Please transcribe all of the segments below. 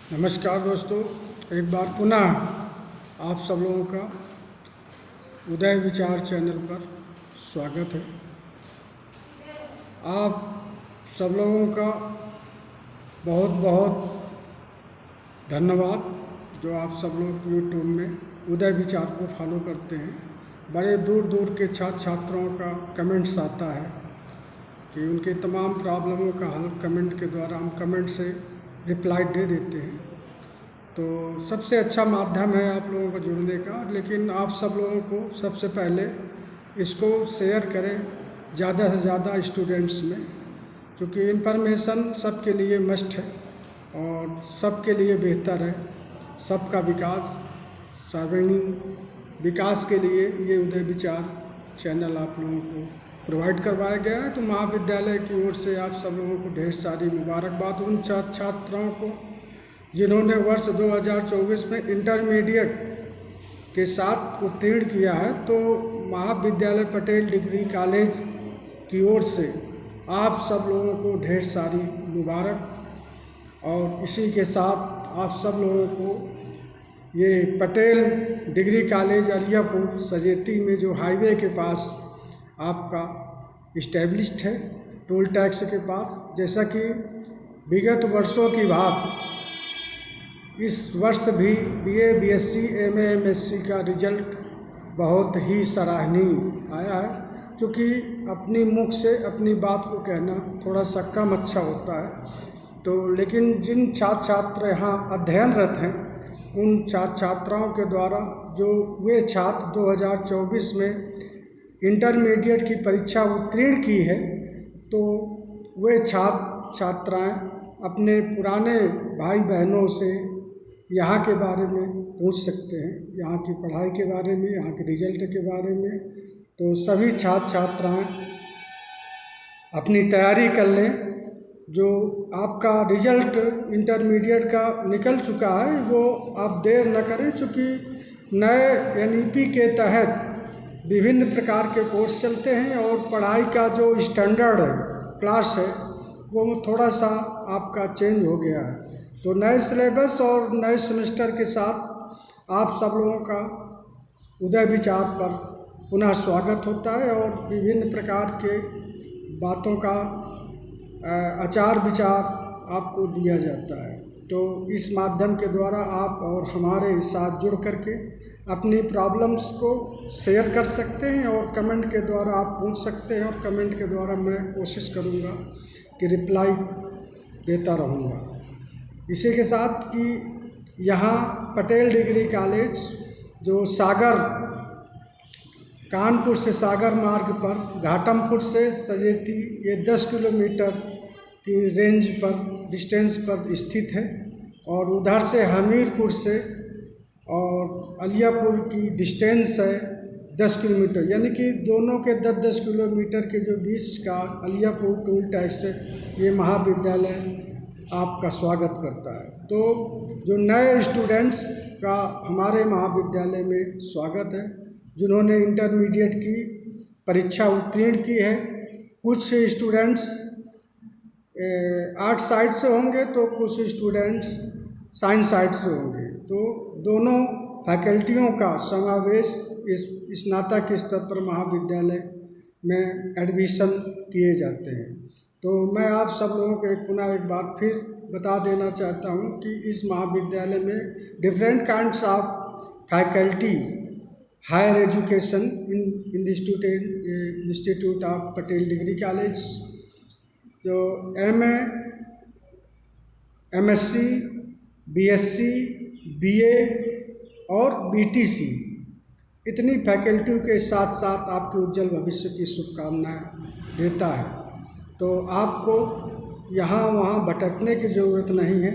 नमस्कार दोस्तों, एक बार पुनः आप सब लोगों का उदय विचार चैनल पर स्वागत है। आप सब लोगों का बहुत बहुत धन्यवाद जो आप सब लोग यूट्यूब में उदय विचार को फॉलो करते हैं। बड़े दूर दूर के छात्र छात्राओं का कमेंट्स आता है कि उनके तमाम प्रॉब्लमों का हल कमेंट के द्वारा हम कमेंट से रिप्लाई दे देते हैं। तो सबसे अच्छा माध्यम है आप लोगों को जुड़ने का, लेकिन आप सब लोगों को सबसे पहले इसको शेयर करें ज़्यादा से ज़्यादा स्टूडेंट्स में, क्योंकि इन्फॉर्मेशन सबके लिए मस्ट है और सबके लिए बेहतर है। सबका विकास, सर्वांगीण विकास के लिए ये उदय विचार चैनल आप लोगों को प्रोवाइड करवाया गया है। तो महाविद्यालय की ओर से आप सब लोगों को ढेर सारी मुबारकबाद उन छात्र छात्राओं को जिन्होंने वर्ष 2024 में इंटरमीडिएट के साथ उत्तीर्ण किया है। तो महाविद्यालय पटेल डिग्री कॉलेज की ओर से आप सब लोगों को ढेर सारी मुबारक। और इसी के साथ आप सब लोगों को ये पटेल डिग्री कॉलेज अलियापुर सजेती में जो हाईवे के पास आपका इस्टेब्लिश्ड है, टोल टैक्स के पास, जैसा कि विगत वर्षों की बात इस वर्ष भी बीए, बीएससी, एमए, एमएससी का रिजल्ट बहुत ही सराहनीय आया है। क्योंकि अपनी मुख से अपनी बात को कहना थोड़ा सा कम अच्छा होता है। तो लेकिन जिन छात्र छात्र यहाँ अध्ययनरत हैं उन छात्र छात्राओं के द्वारा जो वे छात्र 2024 में इंटरमीडिएट की परीक्षा उत्तीर्ण की है, तो वे छात्र छात्राएं अपने पुराने भाई बहनों से यहाँ के बारे में पूछ सकते हैं, यहाँ की पढ़ाई के बारे में, यहाँ के रिजल्ट के बारे में। तो सभी छात्र छात्राएं अपनी तैयारी कर लें। जो आपका रिजल्ट इंटरमीडिएट का निकल चुका है वो आप देर न करें, चूँकि नए एनईपी के तहत विभिन्न प्रकार के कोर्स चलते हैं और पढ़ाई का जो स्टैंडर्ड क्लास है वो थोड़ा सा आपका चेंज हो गया है। तो नए सिलेबस और नए सेमेस्टर के साथ आप सब लोगों का उदय विचार पर पुनः स्वागत होता है और विभिन्न प्रकार के बातों का आचार विचार आपको दिया जाता है। तो इस माध्यम के द्वारा आप और हमारे साथ जुड़ करके अपनी प्रॉब्लम्स को शेयर कर सकते हैं और कमेंट के द्वारा आप पूछ सकते हैं और कमेंट के द्वारा मैं कोशिश करूँगा कि रिप्लाई देता रहूँगा। इसी के साथ कि यहाँ पटेल डिग्री कॉलेज जो सागर, कानपुर से सागर मार्ग पर घाटमपुर से सजेती ये 10 किलोमीटर की रेंज पर डिस्टेंस पर स्थित है, और उधर से हमीरपुर से और अलियापुर की डिस्टेंस है 10 किलोमीटर, यानी कि दोनों के 10-10 किलोमीटर के जो बीच का अलियापुर टोल टैक्स से ये महाविद्यालय आपका स्वागत करता है। तो जो नए स्टूडेंट्स का हमारे महाविद्यालय में स्वागत है, जिन्होंने इंटरमीडिएट की परीक्षा उत्तीर्ण की है। कुछ स्टूडेंट्स आर्ट साइड से होंगे तो कुछ स्टूडेंट्स साइंस साइड से होंगे। तो दोनों फैकल्टियों का समावेश इस स्नातक के स्तर पर महाविद्यालय में एडमिशन किए जाते हैं। तो मैं आप सब लोगों को पुनः एक बार फिर बता देना चाहता हूं कि इस महाविद्यालय में different kinds of faculty higher education in the institute of Patel degree college, जो एमए, एमएससी, बीएससी, बीए और बीटीसी, इतनी फैकल्टियों के साथ साथ आपके उज्जवल भविष्य की शुभकामनाएं देता है। तो आपको यहाँ वहाँ भटकने की ज़रूरत नहीं है।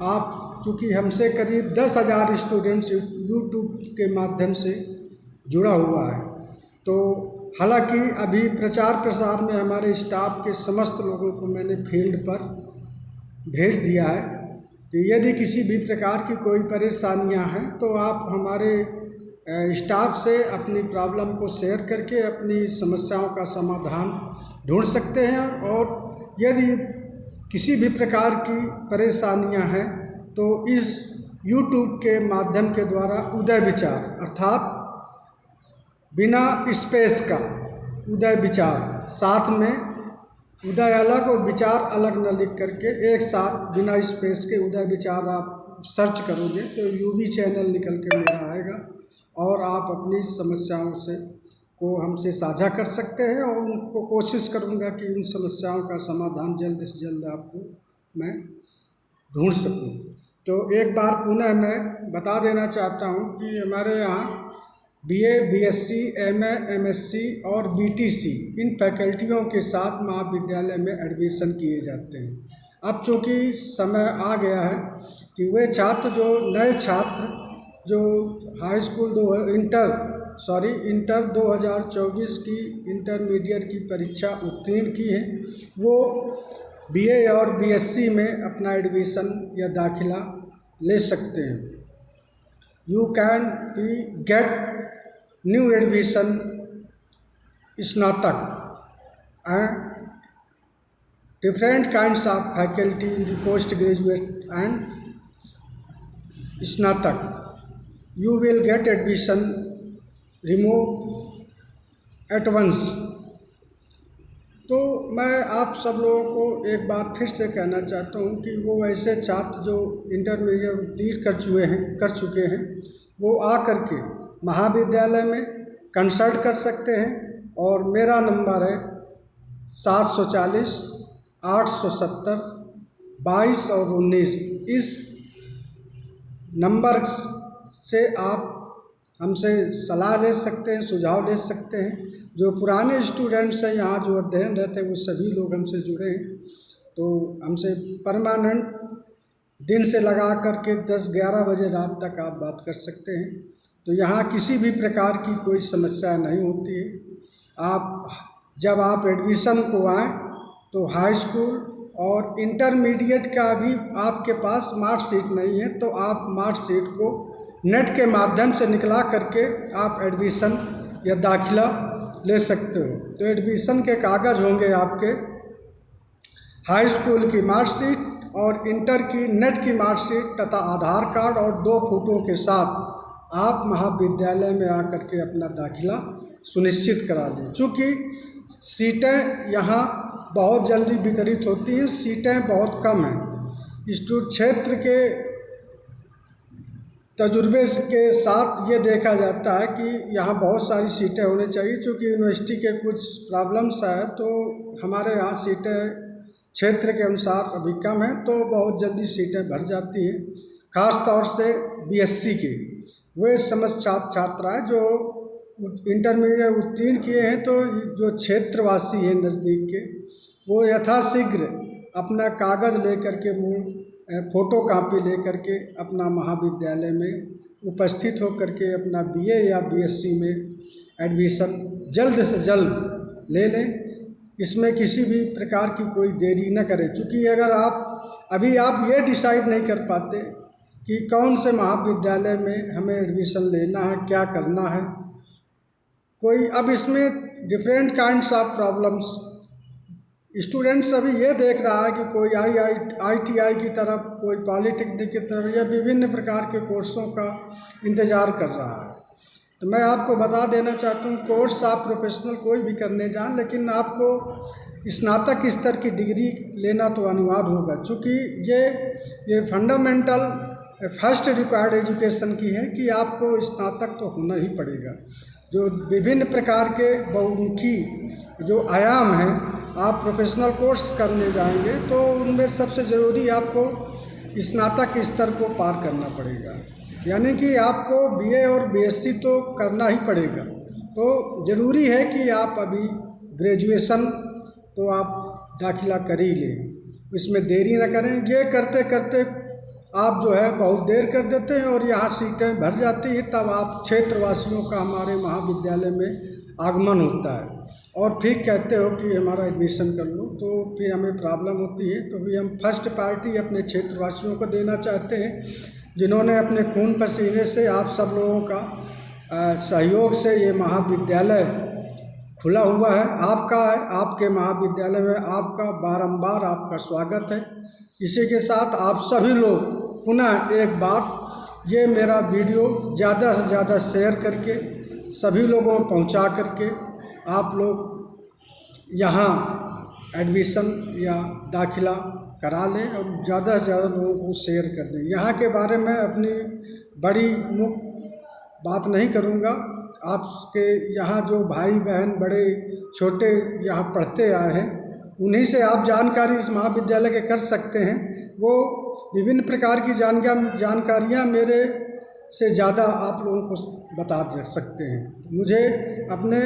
आप चूँकि हमसे करीब 10,000 स्टूडेंट्स यूट्यूब के माध्यम से जुड़ा हुआ है, तो हालांकि अभी प्रचार प्रसार में हमारे स्टाफ के समस्त लोगों को मैंने फील्ड पर भेज दिया है। तो यदि किसी भी प्रकार की कोई परेशानियां हैं तो आप हमारे स्टाफ से अपनी प्रॉब्लम को शेयर करके अपनी समस्याओं का समाधान ढूंढ सकते हैं। और यदि किसी भी प्रकार की परेशानियां हैं तो इस YouTube के माध्यम के द्वारा उदय विचार अर्थात बिना स्पेस का उदय विचार, साथ में उदय अलग और विचार अलग न लिख करके एक साथ बिना स्पेस के उदय विचार आप सर्च करोगे तो यूवी चैनल निकल के मेरा आएगा और आप अपनी समस्याओं से को हमसे साझा कर सकते हैं और उनको कोशिश करूंगा कि उन समस्याओं का समाधान जल्द से जल्द आपको मैं ढूंढ सकूं। तो एक बार पुनः मैं बता देना चाहता हूं कि हमारे यहाँ BA, BSc, MA, MSc और BTC इन फैकल्टियों के साथ महाविद्यालय में एडमिशन किए जाते हैं। अब चूँकि समय आ गया है कि वे छात्र जो नए छात्र जो हाई स्कूल इंटर 2024 की इंटरमीडिएट की परीक्षा उत्तीर्ण की है, वो BA और BSc में अपना एडमिशन या दाखिला ले सकते हैं। You can be get new admission स्नातक and different kinds of faculty in the postgraduate and स्नातक। You will get admission remove at once। तो मैं आप सब लोगों को एक बार फिर से कहना चाहता हूँ कि वो ऐसे छात्र जो इंटरमीडिएट उत्तीर्ण कर चुके हैं वो आ करके महाविद्यालय में कंसल्ट कर सकते हैं और मेरा नंबर है 740 870 22 और 19। इस नंबर से आप हमसे सलाह ले सकते हैं, सुझाव ले सकते हैं। जो पुराने स्टूडेंट्स हैं यहाँ जो अध्ययनरत हैं वो सभी लोग हमसे जुड़े हैं, तो हमसे परमानेंट दिन से लगा करके 10-11 बजे रात तक आप बात कर सकते हैं। तो यहाँ किसी भी प्रकार की कोई समस्या नहीं होती है। आप जब आप एडमिशन को आएँ तो हाई स्कूल और इंटरमीडिएट का भी आपके पास मार्कशीट नहीं है तो आप मार्कशीट को नेट के माध्यम से निकला करके आप एडमिशन या दाखिला ले सकते हो। तो एडमिशन के कागज़ होंगे आपके हाई स्कूल की मार्कशीट और इंटर की नेट की मार्कशीट तथा आधार कार्ड और 2 फोटो के साथ आप महाविद्यालय में आकर के अपना दाखिला सुनिश्चित करा लें। चूँकि सीटें यहाँ बहुत जल्दी वितरित होती हैं, सीटें बहुत कम हैं। इस क्षेत्र के तजुर्बे के साथ ये देखा जाता है कि यहाँ बहुत सारी सीटें होनी चाहिए। चूँकि यूनिवर्सिटी के कुछ प्रॉब्लम्स है तो हमारे यहाँ सीटें क्षेत्र के अनुसार अभी कम हैं, तो बहुत जल्दी सीटें भर जाती हैं। ख़ास तौर से BSc के वे समस्त छात्राएँ जो इंटरमीडिएट उत्तीर्ण किए हैं, तो जो क्षेत्रवासी हैं नज़दीक के, वो यथाशीघ्र अपना कागज़ लेकर के फ़ोटो कापी लेकर के अपना महाविद्यालय में उपस्थित होकर के अपना BA या BSc में एडमिशन जल्द से जल्द ले लें। इसमें किसी भी प्रकार की कोई देरी न करें। चूँकि अगर आप ये डिसाइड नहीं कर पाते कि कौन से महाविद्यालय में हमें एडमिशन लेना है, क्या करना है, कोई अब इसमें different kinds of problems students अभी ये देख रहा है कि कोई ITI की तरफ, कोई पॉलिटेक्निक की तरफ या विभिन्न प्रकार के कोर्सों का इंतज़ार कर रहा है। तो मैं आपको बता देना चाहता हूँ, कोर्स आप प्रोफेशनल कोई भी करने जाएं, लेकिन आपको स्नातक स्तर की डिग्री लेना तो अनिवार्य होगा। चूँकि ये फंडामेंटल फर्स्ट रिक्वायर्ड एजुकेशन की है कि आपको स्नातक तो होना ही पड़ेगा। जो विभिन्न प्रकार के बहुमुखी जो आयाम हैं, आप प्रोफेशनल कोर्स करने जाएंगे तो उनमें सबसे ज़रूरी आपको स्नातक स्तर को पार करना पड़ेगा। यानी कि आपको BA और BSc तो करना ही पड़ेगा। तो ज़रूरी है कि आप अभी ग्रेजुएशन तो आप दाखिला कर ही लें, इसमें देरी न करें। ये करते करते आप जो है बहुत देर कर देते हैं और यहाँ सीटें भर जाती हैं, तब आप क्षेत्रवासियों का हमारे महाविद्यालय में आगमन होता है और फिर कहते हो कि हमारा एडमिशन कर लो, तो फिर हमें प्रॉब्लम होती है। तो भी हम फर्स्ट पार्टी अपने क्षेत्रवासियों को देना चाहते हैं, जिन्होंने अपने खून पसीने से आप सब लोगों का सहयोग से ये महाविद्यालय खुला हुआ है, आपका है। आपके महाविद्यालय में आपका बारंबार आपका स्वागत है। इसी के साथ आप सभी लोग पुनः एक बार ये मेरा वीडियो ज़्यादा से ज़्यादा शेयर करके सभी लोगों में पहुंचा करके आप लोग यहाँ एडमिशन या दाखिला करा लें और ज़्यादा से ज़्यादा लोगों को शेयर कर दें। यहाँ के बारे में अपनी बड़ी मुख्य बात नहीं करूँगा। आपके यहाँ जो भाई बहन बड़े छोटे यहाँ पढ़ते आए हैं उन्हीं से आप जानकारी इस महाविद्यालय के कर सकते हैं। वो विभिन्न प्रकार की जानकारियाँ मेरे से ज़्यादा आप लोगों को बता सकते हैं। मुझे अपने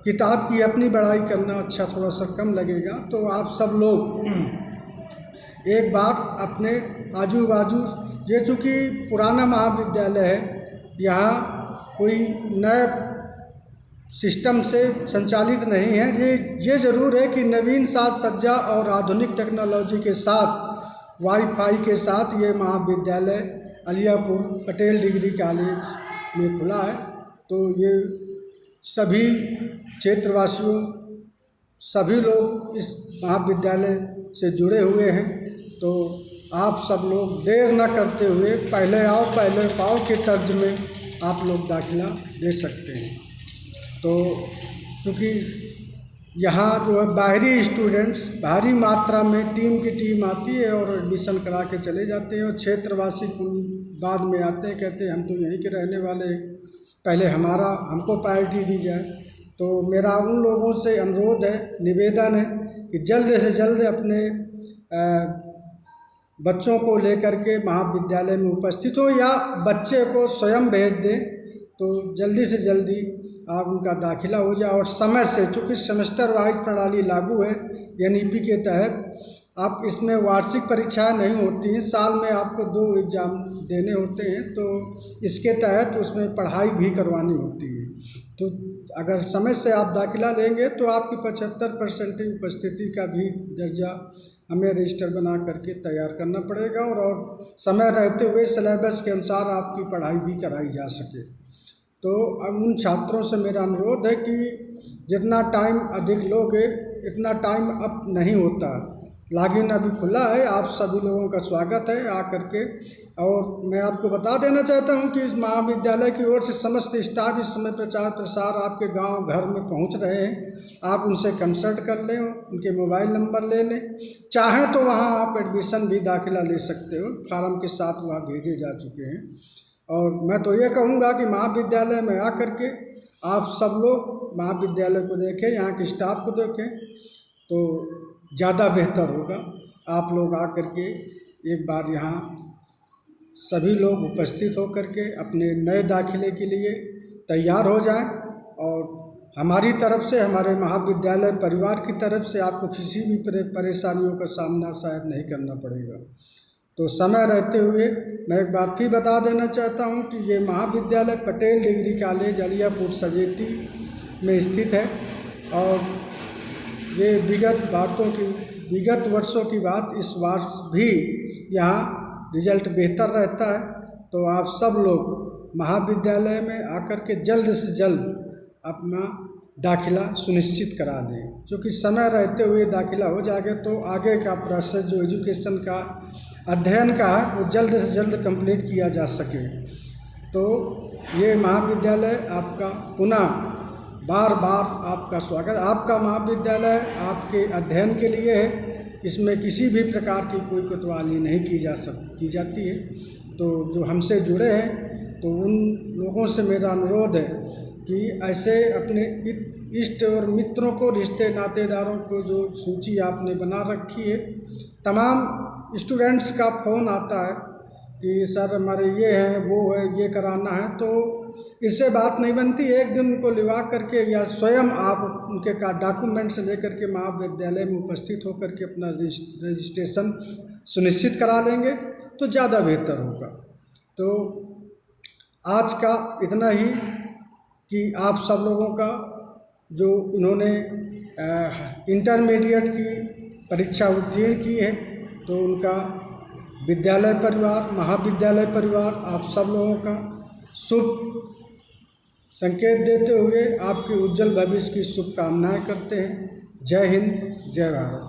किताब की अपनी बड़ाई करना अच्छा थोड़ा सा कम लगेगा, तो आप सब लोग एक बार अपने आजू बाजू, ये चूँकि पुराना महाविद्यालय है, यहाँ कोई नए सिस्टम से संचालित नहीं है। ये ज़रूर है कि नवीन साज सज्जा और आधुनिक टेक्नोलॉजी के साथ वाईफाई के साथ ये महाविद्यालय अलियापुर पटेल डिग्री कॉलेज में खुला है। तो ये सभी क्षेत्रवासियों, सभी लोग इस महाविद्यालय से जुड़े हुए हैं। तो आप सब लोग देर न करते हुए पहले आओ पहले पाओ के तर्ज में आप लोग दाखिला दे सकते हैं। तो क्योंकि यहाँ जो है बाहरी स्टूडेंट्स भारी मात्रा में टीम की टीम आती है और एडमिशन करा के चले जाते हैं, और क्षेत्रवासी बाद में आते हैं, कहते हैं हम तो यहीं के रहने वाले हैं, पहले हमको प्रायोरिटी दी जाए। तो मेरा उन लोगों से अनुरोध है, निवेदन है कि जल्द से जल्द अपने बच्चों को लेकर के महाविद्यालय में उपस्थित हो या बच्चे को स्वयं भेज दें, तो जल्दी से जल्दी आप उनका दाखिला हो जाए। और समय से, चूँकि सेमेस्टर वाइज प्रणाली लागू है NEP के तहत, आप इसमें वार्षिक परीक्षाएं नहीं होती हैं, साल में आपको 2 एग्ज़ाम देने होते हैं, तो इसके तहत उसमें पढ़ाई भी करवानी होती है। तो अगर समय से आप दाखिला लेंगे तो आपकी 75% उपस्थिति का भी दर्जा हमें रजिस्टर बना करके तैयार करना पड़ेगा, और समय रहते हुए सिलेबस के अनुसार आपकी पढ़ाई भी कराई जा सके। तो अब उन छात्रों से मेरा अनुरोध है कि जितना टाइम अधिक लोगे इतना टाइम अब नहीं होता। लॉगिन अभी खुला है, आप सभी लोगों का स्वागत है आकर के। और मैं आपको बता देना चाहता हूं कि इस महाविद्यालय की ओर से समस्त स्टाफ इस समय प्रचार प्रसार आपके गांव घर में पहुंच रहे हैं। आप उनसे कंसल्ट कर लें, उनके मोबाइल नंबर ले लें, चाहें तो वहां आप एडमिशन भी दाखिला ले सकते हो, फार्म के साथ वहाँ भेजे जा चुके हैं। और मैं तो ये कहूँगा कि महाविद्यालय में आकर के आप सब लोग महाविद्यालय को देखें, यहाँ के स्टाफ को देखें, तो ज़्यादा बेहतर होगा। आप लोग आकर के एक बार यहाँ सभी लोग उपस्थित होकर के अपने नए दाखिले के लिए तैयार हो जाएं, और हमारी तरफ से, हमारे महाविद्यालय परिवार की तरफ से आपको किसी भी परेशानियों का सामना शायद नहीं करना पड़ेगा। तो समय रहते हुए मैं एक बार फिर बता देना चाहता हूं कि ये महाविद्यालय पटेल डिग्री कॉलेज अलियापुर सजेती में स्थित है, और ये विगत वर्षों की बात, इस वर्ष भी यहाँ रिजल्ट बेहतर रहता है। तो आप सब लोग महाविद्यालय में आकर के जल्द से जल्द अपना दाखिला सुनिश्चित करा दें, क्योंकि समय रहते हुए दाखिला हो जाएगा तो आगे का प्रोसेस जो एजुकेशन का अध्ययन का है वो जल्द से जल्द कंप्लीट किया जा सके। तो ये महाविद्यालय आपका पुनः बार बार आपका स्वागत। आपका महाविद्यालय आपके अध्ययन के लिए है, इसमें किसी भी प्रकार की कोई कोतवाली नहीं की जाती है। तो जो हमसे जुड़े हैं तो उन लोगों से मेरा अनुरोध है कि ऐसे अपने इष्ट और मित्रों को, रिश्ते नातेदारों को, जो सूची आपने बना रखी है, तमाम स्टूडेंट्स का फ़ोन आता है कि सर हमारे ये है, वो है, ये कराना है, तो इससे बात नहीं बनती। एक दिन उनको लिवा करके या स्वयं आप उनके का डॉक्यूमेंट्स लेकर के महाविद्यालय में उपस्थित होकर के अपना रजिस्ट्रेशन सुनिश्चित करा लेंगे तो ज़्यादा बेहतर होगा। तो आज का इतना ही कि आप सब लोगों का जो इन्होंने इंटरमीडिएट की परीक्षा उत्तीर्ण की है, तो उनका विद्यालय परिवार, महाविद्यालय परिवार, आप सब लोगों का शुभ संकेत देते हुए आपके उज्जवल भविष्य की शुभकामनाएं करते हैं। जय हिंद, जय भारत।